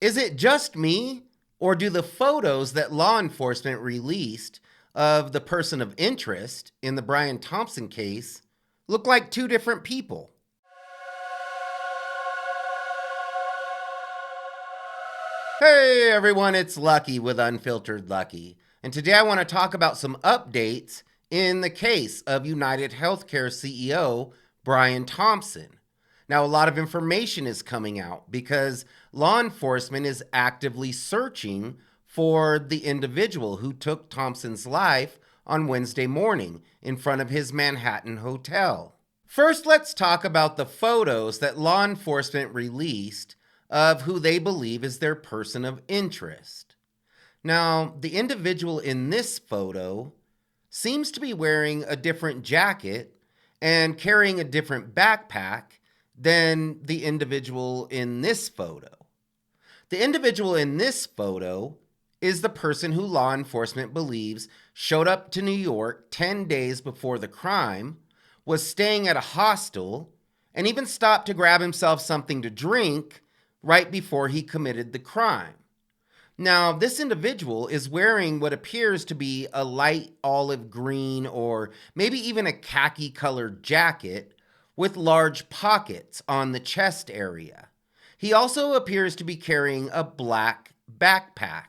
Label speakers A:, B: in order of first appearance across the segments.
A: Is it just me, or do the photos that law enforcement released of the person of interest in the Brian Thompson case look like two different people? Hey everyone, it's Lucky with Unfiltered Lucky. And today I want to talk about some updates in the case of UnitedHealthcare CEO Brian Thompson. Now, a lot of information is coming out because law enforcement is actively searching for the individual who took Thompson's life on Wednesday morning in front of his Manhattan hotel. First, let's talk about the photos that law enforcement released of who they believe is their person of interest. Now, the individual in this photo seems to be wearing a different jacket and carrying a different backpack than the individual in this photo. The individual in this photo is the person who law enforcement believes showed up to New York 10 days before the crime, was staying at a hostel, and even stopped to grab himself something to drink right before he committed the crime. Now, this individual is wearing what appears to be a light olive green or maybe even a khaki colored jacket with large pockets on the chest area. He also appears to be carrying a black backpack.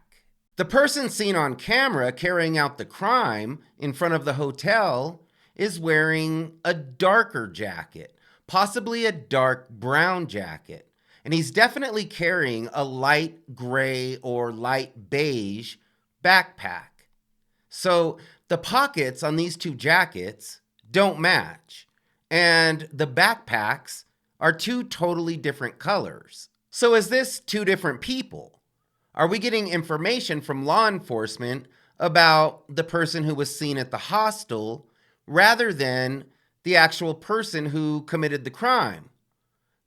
A: The person seen on camera carrying out the crime in front of the hotel is wearing a darker jacket, possibly a dark brown jacket. And he's definitely carrying a light gray or light beige backpack. So the pockets on these two jackets don't match. And the backpacks are two totally different colors. So is this two different people? Are we getting information from law enforcement about the person who was seen at the hostel rather than the actual person who committed the crime?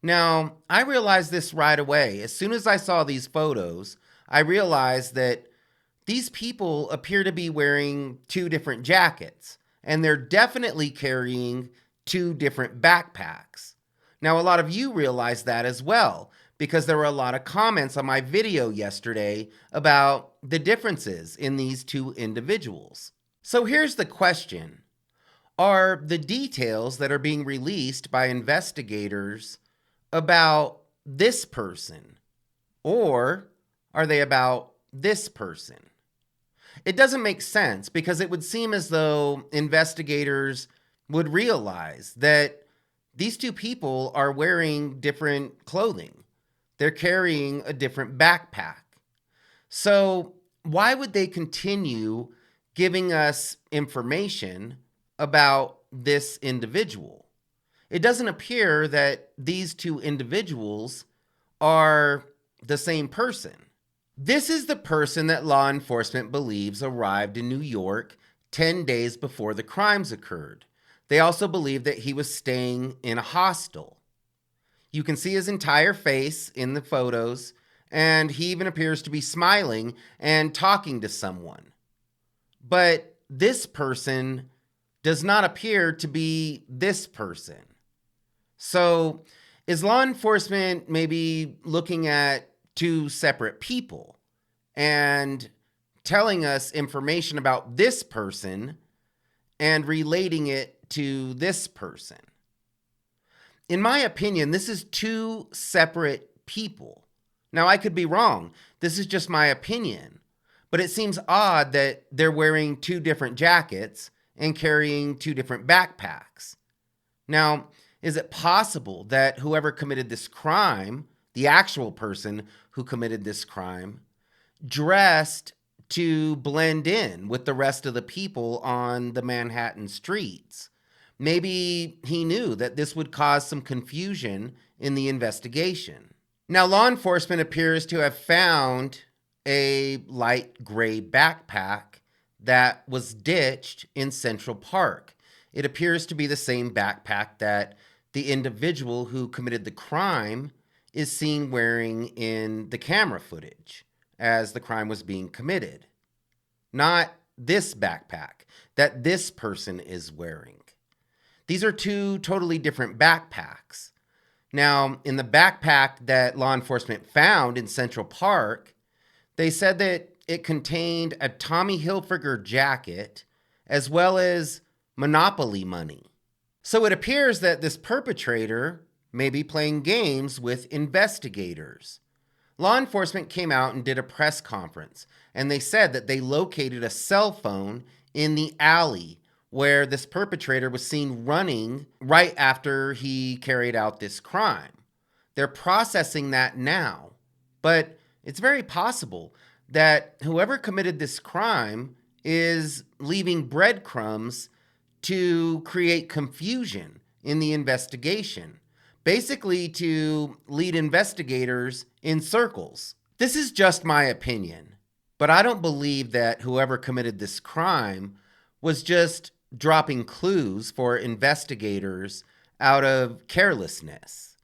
A: Now, I realized this right away. As soon as I saw these photos, I realized that these people appear to be wearing two different jackets, and they're definitely carrying two different backpacks. Now, a lot of you realize that as well, because there were a lot of comments on my video yesterday about the differences in these two individuals. So here's the question. Are the details that are being released by investigators about this person, or are they about this person? It doesn't make sense because it would seem as though investigators would realize that these two people are wearing different clothing. They're carrying a different backpack. So why would they continue giving us information about this individual? It doesn't appear that these two individuals are the same person. This is the person that law enforcement believes arrived in New York 10 days before the crimes occurred. They also believe that he was staying in a hostel. You can see his entire face in the photos, and he even appears to be smiling and talking to someone. But this person does not appear to be this person. So is law enforcement maybe looking at two separate people and telling us information about this person and relating it to this person? In my opinion, this is two separate people. Now, I could be wrong. This is just my opinion. But it seems odd that they're wearing two different jackets and carrying two different backpacks. Now, is it possible that whoever committed this crime, the actual person who committed this crime, dressed to blend in with the rest of the people on the Manhattan streets? Maybe he knew that this would cause some confusion in the investigation. Now, law enforcement appears to have found a light gray backpack that was ditched in Central Park. It appears to be the same backpack that the individual who committed the crime is seen wearing in the camera footage as the crime was being committed. Not this backpack that this person is wearing. These are two totally different backpacks. Now, in the backpack that law enforcement found in Central Park, they said that it contained a Tommy Hilfiger jacket as well as Monopoly money. So it appears that this perpetrator may be playing games with investigators. Law enforcement came out and did a press conference, and they said that they located a cell phone in the alley where this perpetrator was seen running right after he carried out this crime. They're processing that now, but it's very possible that whoever committed this crime is leaving breadcrumbs to create confusion in the investigation, basically to lead investigators in circles. This is just my opinion, but I don't believe that whoever committed this crime was just dropping clues for investigators out of carelessness.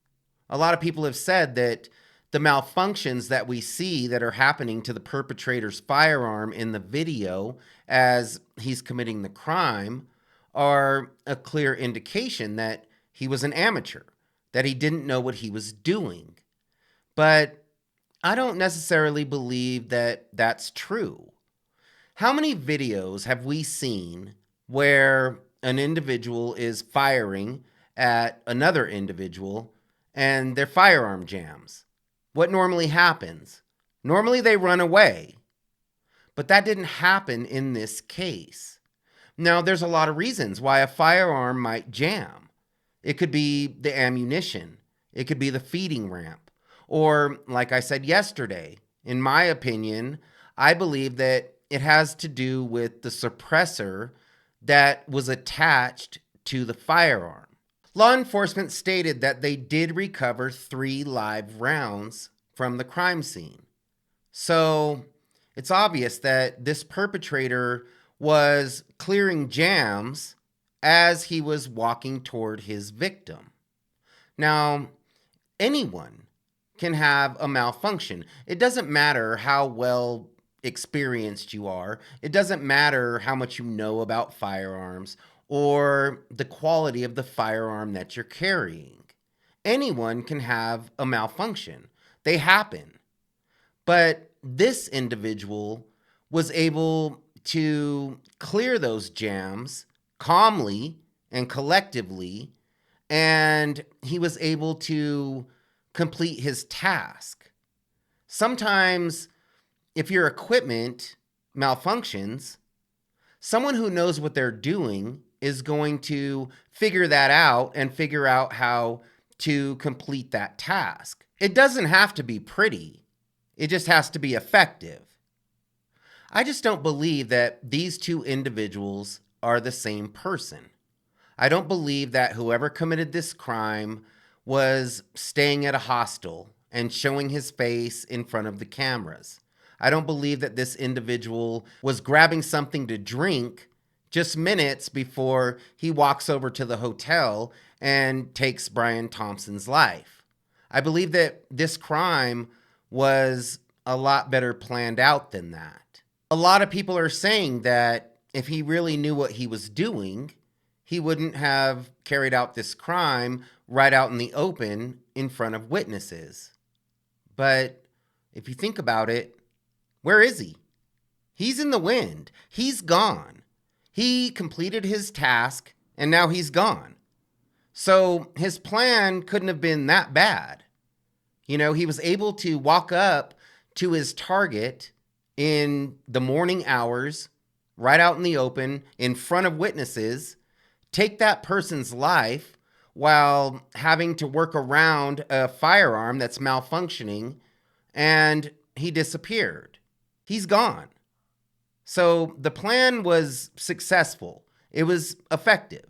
A: A lot of people have said that the malfunctions that we see that are happening to the perpetrator's firearm in the video as he's committing the crime are a clear indication that he was an amateur, that he didn't know what he was doing. But I don't necessarily believe that that's true. How many videos have we seen where an individual is firing at another individual and their firearm jams? What normally happens? Normally they run away. But that didn't happen in this case. Now, there's a lot of reasons why a firearm might jam. It could be the ammunition. It could be the feeding ramp. Or, like I said yesterday, in my opinion, I believe that it has to do with the suppressor that was attached to the firearm. Law enforcement stated that they did recover 3 live rounds from the crime scene. So it's obvious that this perpetrator was clearing jams as he was walking toward his victim. Now, anyone can have a malfunction. It doesn't matter how well experienced you are. It doesn't matter how much you know about firearms or the quality of the firearm that you're carrying. Anyone can have a malfunction. They happen. But this individual was able to clear those jams calmly and collectively, and he was able to complete his task. Sometimes, if your equipment malfunctions, someone who knows what they're doing is going to figure that out and figure out how to complete that task. It doesn't have to be pretty. It just has to be effective. I just don't believe that these two individuals are the same person. I don't believe that whoever committed this crime was staying at a hostel and showing his face in front of the cameras. I don't believe that this individual was grabbing something to drink just minutes before he walks over to the hotel and takes Brian Thompson's life. I believe that this crime was a lot better planned out than that. A lot of people are saying that if he really knew what he was doing, he wouldn't have carried out this crime right out in the open in front of witnesses. But if you think about it, where is he? He's in the wind. He's gone. He completed his task and now he's gone. So his plan couldn't have been that bad. You know, he was able to walk up to his target in the morning hours, right out in the open, in front of witnesses, take that person's life while having to work around a firearm that's malfunctioning, and he disappeared. He's gone. So the plan was successful. It was effective.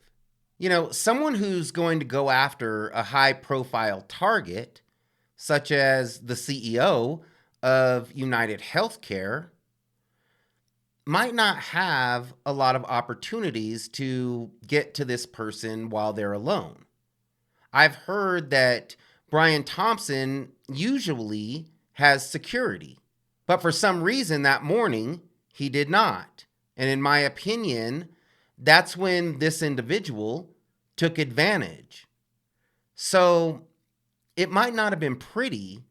A: You know, someone who's going to go after a high-profile target, such as the CEO of UnitedHealthcare, might not have a lot of opportunities to get to this person while they're alone. I've heard that Brian Thompson usually has security, but for some reason that morning he did not. And in my opinion, that's when this individual took advantage. So It might not have been pretty,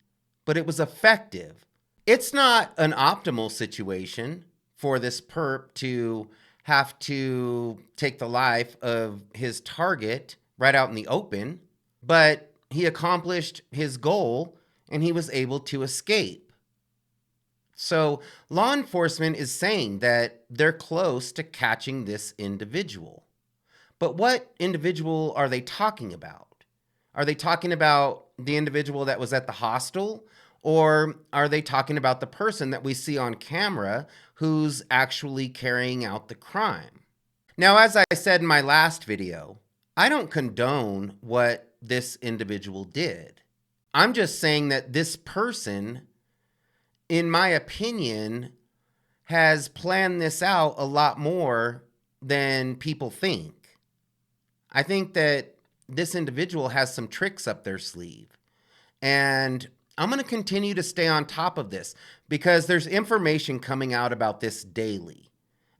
A: but it was effective. It's not an optimal situation for this perp to have to take the life of his target right out in the open, but he accomplished his goal and he was able to escape. So law enforcement is saying that they're close to catching this individual. But what individual are they talking about? Are they talking about the individual that was at the hostel? Or are they talking about the person that we see on camera who's actually carrying out the crime? Now, as I said in my last video, I don't condone what this individual did. I'm just saying that this person, in my opinion, has planned this out a lot more than people think. I think that this individual has some tricks up their sleeve. And I'm going to continue to stay on top of this because there's information coming out about this daily.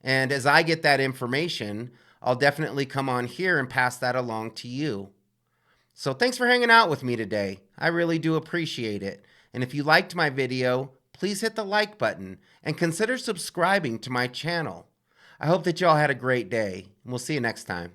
A: And as I get that information, I'll definitely come on here and pass that along to you. So thanks for hanging out with me today. I really do appreciate it. And if you liked my video, please hit the like button and consider subscribing to my channel. I hope that y'all had a great day. We'll see you next time.